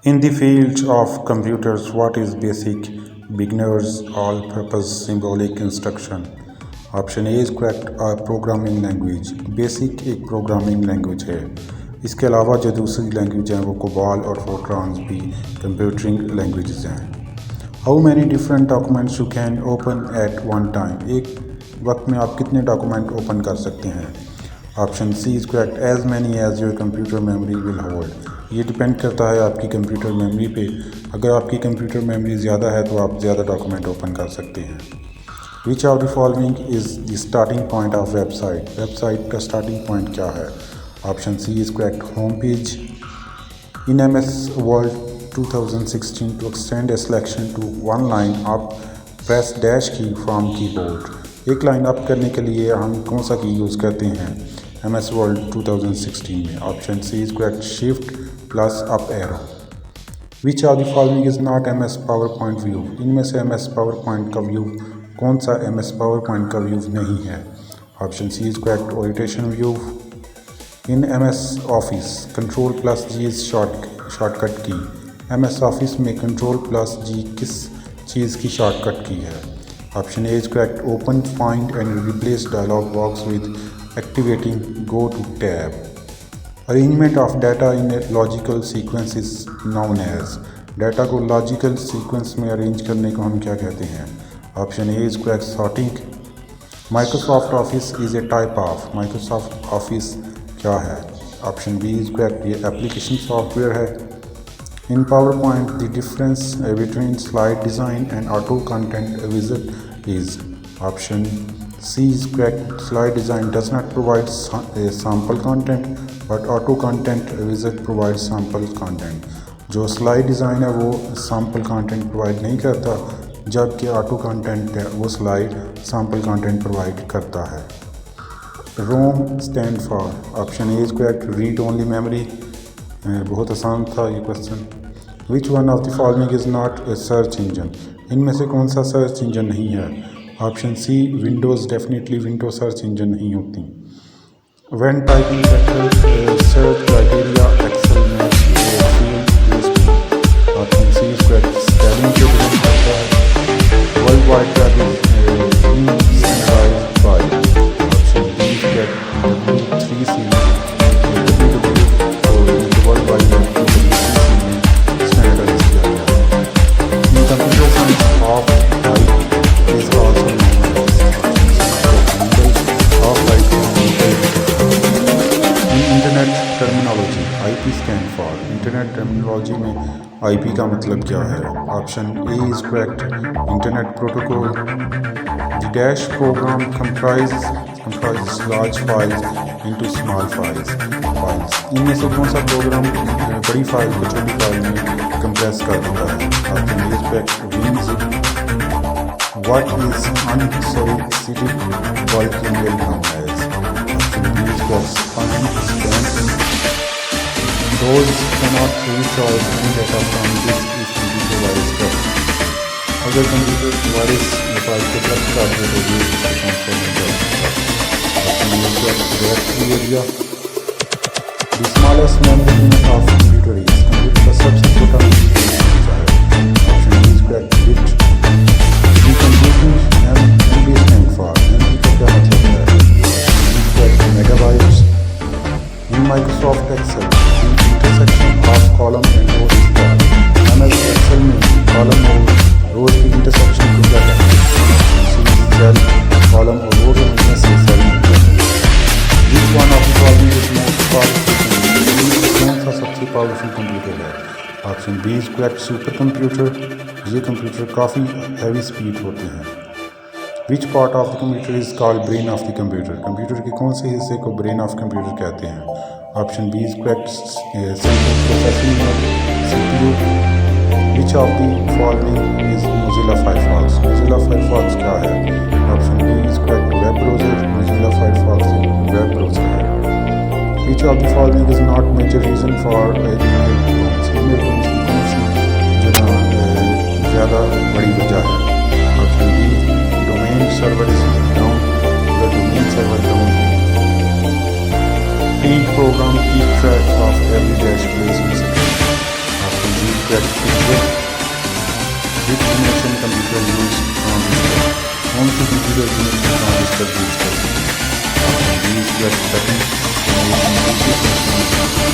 In the field of computers, what is basic beginners all-purpose symbolic instruction? Option A is correct. Programming language basic एक programming language है। इसके अलावा जो दूसरी language हैं वो कोबाल और फोर्ट्रान्स भी कंप्यूटरिंग लैंग्वेजेस हैं। How many different documents you can open at one time? एक वक्त में आप कितने डॉक्यूमेंट ओपन कर सकते हैं? Option C is correct, as many as your computer memory will hold. ये डिपेंड करता है आपकी कंप्यूटर मेमोरी पे। अगर आपकी कंप्यूटर मेमोरी ज़्यादा है तो आप ज़्यादा डॉक्यूमेंट ओपन कर सकते हैं। Which of the following is the starting point of website? Website का स्टार्टिंग पॉइंट क्या है? Option C is correct, home page. In MS Word 2016 to extend a selection to one line आप press dash key from keyboard. एक line up करने के लिए हम कौन सा की यूज़ करते हैं MS Word 2016 में? Option C is correct, shift plus up arrow. Which of the following is not MS PowerPoint view? इनमें से MS PowerPoint का व्यू कौन सा MS PowerPoint का व्यू नहीं है? Option C is correct, orientation view. In MS Office Ctrl+G is shortcut key. MS Office में Ctrl+G किस चीज़ की शॉर्टकट की है? Option A is correct, open find and replace dialog box with activating go to tab. Arrangement of data in a logical sequence is known as. Data को logical sequence में arrange करने को हम क्या कहते हैं? Option A is correct, sorting. Microsoft Office is a type of. Microsoft Office क्या है? ऑप्शन बी इज़ करेक्ट, ये एप्लीकेशन सॉफ्टवेयर है। In PowerPoint the difference between slide design and auto content visit is. Option C is correct, slide design does not provide a sample content but auto content wizard provides sample content। जो slide design है वो sample content provide नहीं करता, जबकि auto content है वो slide sample content provide करता है। ROM stand for। Option A is correct, read only memory। बहुत आसान था ये question. Which one of the following is not a search engine? इनमें से कौन सा सर्च इंजन नहीं है? Option C, Windows definitely window search engine नहीं होती। When typing search criteria Excel में field based. Option C is correct, spelling के डिपेंड करता है। World wide traffic standardized by. Option B is correct, W3C world wide W3C में standardize किया गया है। In computer science of is also known as Half-byte। In Internet terminology, IP stand for। Internet terminology में IP का मतलब क्या है? Option A is correct, Internet protocol। The dash program comprises large files into small files। इनमें से कौन सा programme बड़ी फाइल को छोटी फाइल में कंप्रेस कर देता है? Option A is correct, WinZip। What is unsolicited bulk email known as? Option B is spam email। Those cannot reach out any data from this if computer virus corrupt। अगर computer virus file को corrupt कर दे तो ये transfer नहीं कर सकता। Option B is directory area। The smallest memory unit of computer is। Computer का सबसे छोटा memory है। Option B is correct, bit। MB stand for। MB का क्या मतलब है? Megabytes. In Microsoft Excel the intersection of column and row is that। MS Excel में column और रोज की इंटरसेक्शन को क्या कहते हैं? सेल, कॉलम और रो के मिलने से सेल मिलता है। Which one of the following is most powerful computer? कौन सा सबसे पावरफुल कंप्यूटर है? Option B is correct, super computer. ये कंप्यूटर काफ़ी हैवी स्पीड होते हैं। Which part of the computer is called brain of the computer? Computer के कौन से हिस्से को ब्रेन ऑफ कंप्यूटर कहते हैं? Option B is correct, central processing unit CPU। Which of the following is Mozilla Firefox? Mozilla Firefox क्या है? Option B is correct, web browser. Mozilla Firefox एक वेब ब्राउज़र है। Which of the following is not major reason for email bounce? Email bounce की कौन सी जो ज़्यादा बड़ी वजह है? Option B, domain server is down. The domain server down है। Each program keep track of every dash place in system। ऑप्शन बी correct picture. Which generation computer used transistor? कौन सी कंप्यूटर जनरेशन ट्रांजिस्टर यूज करती है? Option B is correct. Second generation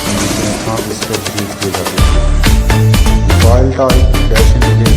computer transistor use किए जाते हैं. File type dash integer